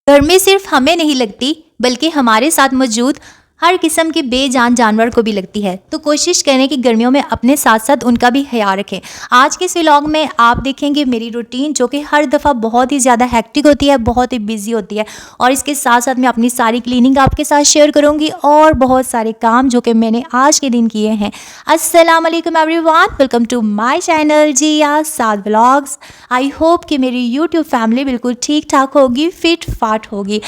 गर्मी सिर्फ हमें नहीं लगती बल्कि हमारे साथ मौजूद हर किस्म के बेजान जानवर को भी लगती है। तो कोशिश करें कि गर्मियों में अपने साथ साथ उनका भी ख्याल रखें। आज के इस व्लॉग में आप देखेंगे मेरी रूटीन, जो कि हर दफ़ा बहुत ही ज़्यादा हेक्टिक होती है, बहुत ही बिजी होती है, और इसके साथ साथ मैं अपनी सारी क्लीनिंग आपके साथ शेयर करूँगी और बहुत सारे काम जो कि मैंने आज के दिन किए हैं। अस्सलाम वालेकुम everyone, welcome to my channel Jiya Saad vlogs. I hope कि मेरी यूट्यूब फैमिली बिल्कुल ठीक ठाक होगी, फिट फाट होगी।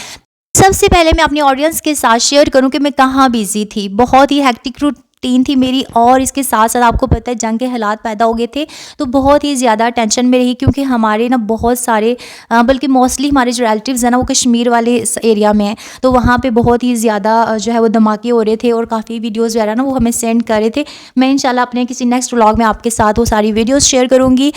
सबसे पहले मैं अपनी ऑडियंस के साथ शेयर करूं कि मैं कहाँ बिजी थी। बहुत ही हेक्टिक रूटीन थी मेरी, और इसके साथ साथ आपको पता है जंग के हालात पैदा हो गए थे, तो बहुत ही ज़्यादा टेंशन में रही, क्योंकि हमारे ना बहुत सारे बल्कि मोस्टली हमारे जो रिलेटिव्स हैं ना वो कश्मीर वाले एरिया में हैं, तो वहाँ पे बहुत ही ज़्यादा जो है वो धमाके हो रहे थे और काफ़ी वीडियोज़ वगैरह ना वो हमें सेंड कर रहे थे। मैं इंशाल्लाह अपने किसी नेक्स्ट व्लॉग में आपके साथ वो सारी वीडियोज़ शेयर करूँगी।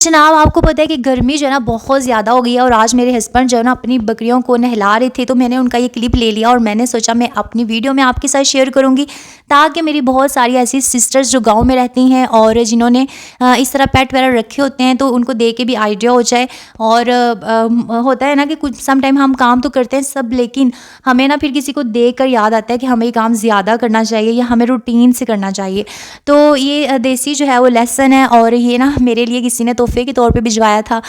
जनाब, आपको पता है कि गर्मी जो है ना बहुत ज़्यादा हो गई है, और आज मेरे हस्बैंड जो है ना अपनी बकरियों को नहला रहे थे, तो मैंने उनका ये क्लिप ले लिया और मैंने सोचा मैं अपनी वीडियो में आपके साथ शेयर करूंगी, ताकि मेरी बहुत सारी ऐसी सिस्टर्स जो गांव में रहती हैं और जिन्होंने इस तरह पेट वगैरह रखे होते हैं, तो उनको देख के भी आइडिया हो जाए। और होता है ना कि कुछ सम टाइम हम काम तो करते हैं सब, लेकिन हमें ना फिर किसी को देख कर याद आता है कि हमें ये काम ज़्यादा करना चाहिए या हमें रूटीन से करना चाहिए। तो ये देसी जो है वो लेसन है, और ये ना मेरे लिए किसी ने तोहफे के तौर पे भिजवाया था।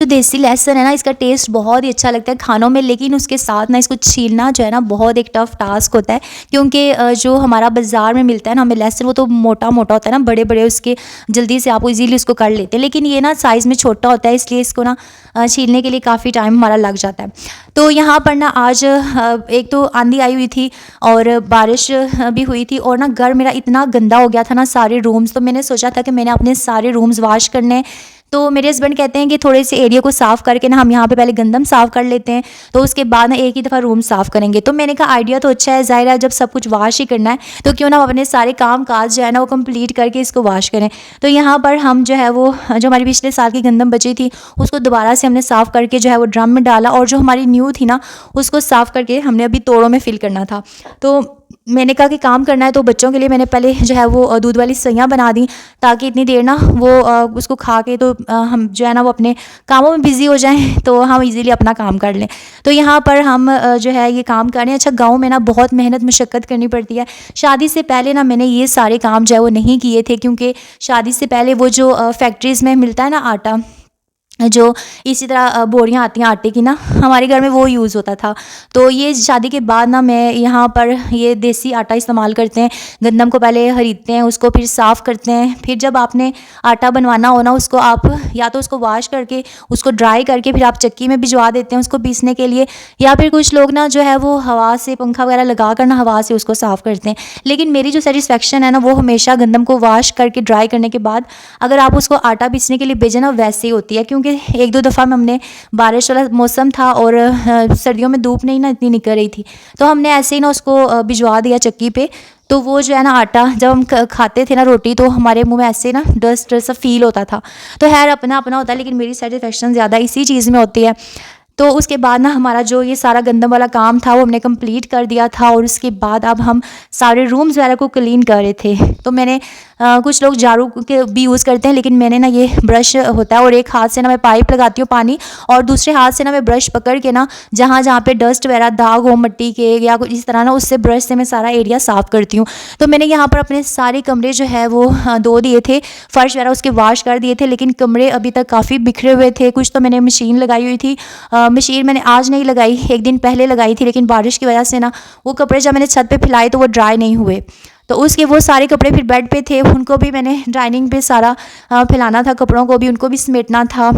जो देसी लहसुन है ना, इसका टेस्ट बहुत ही अच्छा लगता है खानों में, लेकिन उसके साथ ना इसको छीलना जो है ना बहुत एक टफ टास्क होता है, क्योंकि जो हमारा बाज़ार में मिलता है ना हमें लहसुन, वो तो मोटा मोटा होता है ना, बड़े बड़े उसके जल्दी से आप इजीली उसको कर लेते हैं, लेकिन ये ना साइज़ में छोटा होता है, इसलिए इसको ना छीलने के लिए काफ़ी टाइम हमारा लग जाता है। तो यहाँ पर ना आज एक तो आंधी आई हुई थी और बारिश भी हुई थी, और ना घर मेरा इतना गंदा हो गया था ना सारे रूम्स, तो मैंने सोचा था कि मैंने अपने सारे रूम्स वॉश करने। तो मेरे हस्बैंड कहते हैं कि थोड़े से एरिया को साफ़ करके ना हम यहाँ पे पहले गंदम साफ़ कर लेते हैं, तो उसके बाद ना एक ही दफ़ा रूम साफ़ करेंगे। तो मैंने कहा आइडिया तो अच्छा है, ज़ाहिर है जब सब कुछ वॉश ही करना है तो क्यों ना हम अपने सारे काम काज जो है ना वो कंप्लीट करके इसको वॉश करें। तो यहाँ पर हम जो है वो जो हमारी पिछले साल की गंदम बची थी उसको दोबारा से हमने साफ़ करके जो है वो ड्रम में डाला, और जो हमारी न्यू थी ना उसको साफ़ करके हमने अभी तोड़ों में फिल करना था। तो मैंने कहा कि काम करना है, तो बच्चों के लिए मैंने पहले जो है वो दूध वाली सइयाँ बना दी, ताकि इतनी देर ना वो उसको खा के तो हम जो है ना वो अपने कामों में बिज़ी हो जाएं, तो हम इजीली अपना काम कर लें। तो यहाँ पर हम जो है ये काम कर रहे हैं। अच्छा, गाँव में ना बहुत मेहनत मशक्क़त करनी पड़ती है। शादी से पहले ना मैंने ये सारे काम जो है वो नहीं किए थे, क्योंकि शादी से पहले वो जो फैक्ट्रीज़ में मिलता है ना आटा, जो इसी तरह बोरियां आती हैं आटे की ना, हमारे घर में वो यूज़ होता था। तो ये शादी के बाद ना मैं यहाँ पर ये देसी आटा इस्तेमाल करते हैं। गंदम को पहले खरीदते हैं, उसको फिर साफ़ करते हैं, फिर जब आपने आटा बनवाना हो ना उसको आप या तो उसको वॉश करके उसको ड्राई करके फिर आप चक्की में भिजवा देते हैं उसको पीसने के लिए, या फिर कुछ लोग ना जो है वो हवा से पंखा वगैरह लगा कर ना हवा से उसको साफ़ करते हैं। लेकिन मेरी जो सेटिस्फेक्शन है ना वो हमेशा गंदम को वॉश करके ड्राई करने के बाद अगर आप उसको आटा पीसने के लिए भेजें ना वैसे ही होती है, क्योंकि एक दो दफ़ा में हमने बारिश वाला मौसम था और सर्दियों में धूप नहीं ना इतनी निकल रही थी, तो हमने ऐसे ही ना उसको भिजवा दिया चक्की पे। तो वो जो है ना आटा जब हम खाते थे ना रोटी, तो हमारे मुंह में ऐसे ना डस्ट सा फील होता था। तो खैर अपना अपना होता है, लेकिन मेरी सेटिस्फेक्शन ज़्यादा इसी चीज़ में होती है। तो उसके बाद ना हमारा जो ये सारा गंदम वाला काम था वो हमने कंप्लीट कर दिया था, और उसके बाद अब हम सारे रूम्स वगैरह को क्लीन कर रहे थे। तो मैंने कुछ लोग झाड़ू के भी यूज़ करते हैं, लेकिन मैंने ना ये ब्रश होता है और एक हाथ से ना मैं पाइप लगाती हूँ पानी, और दूसरे हाथ से ना मैं ब्रश पकड़ के ना जहाँ जहाँ पे डस्ट वगैरह दाग हो मिट्टी के या कुछ इस तरह ना, उससे ब्रश से मैं सारा एरिया साफ़ करती हूँ। तो मैंने यहाँ पर अपने सारे कमरे जो है वो धो दिए थे, फ़र्श वगैरह उसके वॉश कर दिए थे, लेकिन कमरे अभी तक काफ़ी बिखरे हुए थे। कुछ तो मैंने मशीन लगाई हुई थी, मशीन मैंने आज नहीं लगाई, एक दिन पहले लगाई थी, लेकिन बारिश की वजह से ना वो कपड़े जब मैंने छत पे फैलाए तो वो ड्राई नहीं हुए। तो उसके वो सारे कपड़े फिर बेड पे थे, उनको भी मैंने डाइनिंग पे सारा फैलाना था, कपड़ों को भी उनको भी समेटना था,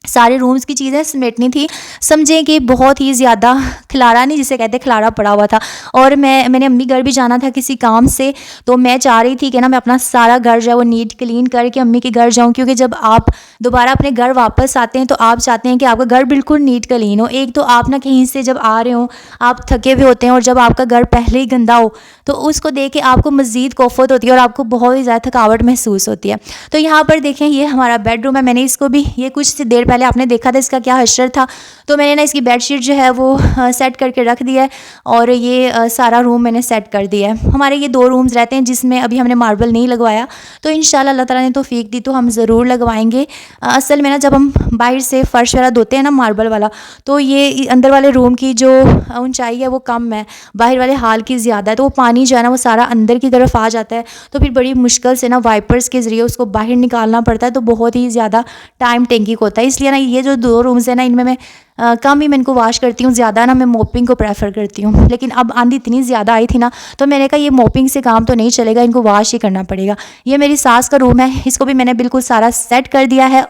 सारे रूम्स की चीज़ें समेटनी थी। समझें कि बहुत ही ज़्यादा खिलारा नहीं जिसे कहते खिलारा पड़ा हुआ था। और मैंने अम्मी घर भी जाना था किसी काम से, तो मैं चाह रही थी कि ना मैं अपना सारा घर जो है वो नीट क्लीन करके अम्मी के घर जाऊं, क्योंकि जब आप दोबारा अपने घर वापस आते हैं तो आप चाहते हैं कि आपका घर बिल्कुल नीट क्लीन हो। एक तो आप ना कहीं से जब आ रहे हो आप थके हुए होते हैं, और जब आपका घर पहले ही गंदा हो तो उसको देख के आपको मज़ीद कोफत होती है और आपको बहुत ही ज़्यादा थकावट महसूस होती है। तो यहाँ पर देखें ये हमारा बेडरूम है, मैंने इसको भी ये कुछ देर पहले आपने देखा था इसका क्या हशर था। तो मैंने ना इसकी बेडशीट जो है वो सेट करके रख दिया है और ये सारा रूम मैंने सेट कर दिया है। हमारे ये 2 रूम्स रहते हैं जिसमें अभी हमने मार्बल नहीं लगवाया, तो इंशाल्लाह अल्लाह ताला ने तौफीक दी तो हम ज़रूर लगवाएंगे। असल में ना जब हम बाहर से फ़र्श वगैरह धोते हैं ना मार्बल वाला, तो ये अंदर वाले रूम की जो ऊंचाई है वो कम है, बाहर वाले हाल की ज़्यादा है, तो वो पानी जो है ना वो सारा अंदर की तरफ आ जाता है। तो फिर बड़ी मुश्किल से ना वाइपर्स के ज़रिए उसको बाहर निकालना पड़ता है, तो बहुत ही ज़्यादा टाइम टेकिंग होता है। इसलिए ना ये जो 2 रूम्स हैं ना इनमें मैं कम ही मैं इनको वॉश करती हूँ, ज़्यादा ना मैं मोपिंग को प्रेफर करती हूँ। लेकिन अब आंधी इतनी ज़्यादा आई थी ना, तो मैंने कहा ये मोपिंग से काम तो नहीं चलेगा, इनको वॉश ही करना पड़ेगा। ये मेरी सास का रूम है, इसको भी मैंने बिल्कुल सारा सेट कर दिया है।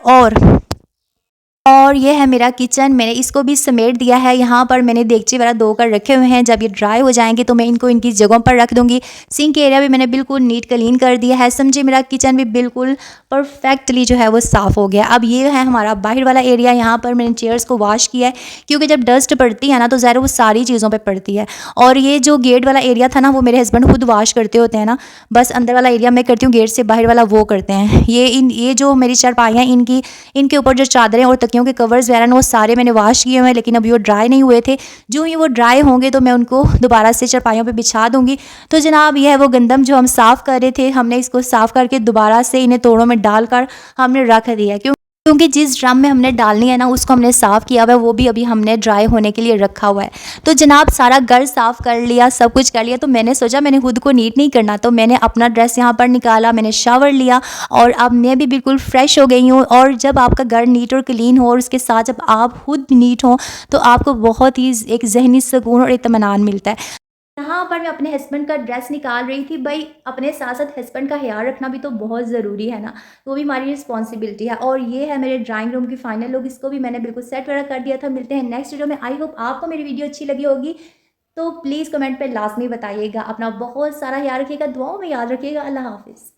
और ये है मेरा किचन, मैंने इसको भी समेट दिया है। यहाँ पर मैंने देगची वगैरह धोकर रखे हुए हैं, जब ये ड्राई हो जाएंगे तो मैं इनको इनकी जगहों पर रख दूँगी। सिंक एरिया भी मैंने बिल्कुल नीट क्लीन कर दिया है। समझिए मेरा किचन भी बिल्कुल परफेक्टली जो है वो साफ़ हो गया। अब ये है हमारा बाहर वाला एरिया, यहाँ पर मैंने चेयर्स को वॉश किया है, क्योंकि जब डस्ट पड़ती है ना तो ज़ाहिर वो सारी चीज़ों पर पड़ती है। और ये जो गेट वाला एरिया था ना वो मेरे हस्बैंड खुद वॉश करते होते हैं ना, बस अंदर वाला एरिया मैं करती हूँ, गेट से बाहर वाला वो करते हैं। ये जो मेरी चारपाइयाँ इनके ऊपर जो चादरें और तकियों के कवर्स वगैरह वो सारे मैंने वॉश किए हुए हैं, लेकिन अभी वो ड्राई नहीं हुए थे। जो ही वो ड्राई होंगे तो मैं उनको दोबारा से चारपाइयों पे बिछा दूंगी। तो जनाब ये है वो गंदम जो हम साफ़ कर रहे थे, हमने इसको साफ़ करके दोबारा से इन्हें तोड़ों में डालकर हमने रख दिया है, क्योंकि जिस ड्रम में हमने डालनी है ना उसको हमने साफ़ किया हुआ है, वो भी अभी हमने ड्राई होने के लिए रखा हुआ है। तो जनाब सारा घर साफ़ कर लिया, सब कुछ कर लिया, तो मैंने सोचा मैंने खुद को नीट नहीं करना, तो मैंने अपना ड्रेस यहाँ पर निकाला, मैंने शावर लिया और अब मैं भी बिल्कुल फ्रेश हो गई हूँ। और जब आपका घर नीट और क्लीन हो और उसके साथ जब आप खुद नीट हो तो आपको बहुत ही एक ज़हनी सुकून और इत्मीनान मिलता है। यहाँ पर मैं अपने हस्बैंड का ड्रेस निकाल रही थी। भाई अपने साथ साथ हस्बैंड का ख्याल रखना भी तो बहुत ज़रूरी है ना, वो भी हमारी रिस्पॉन्सिबिलिटी है। और ये है मेरे ड्राइंग रूम की फाइनल लुक, इसको भी मैंने बिल्कुल सेट वगैरह कर दिया था। मिलते हैं नेक्स्ट वीडियो में। आई होप आपको मेरी वीडियो अच्छी लगी होगी, तो प्लीज़ कमेंट पर लाजमी बताइएगा। अपना बहुत सारा ख्याल रखिएगा, दुआओं में याद रखिएगा। अल्लाह हाफिज़।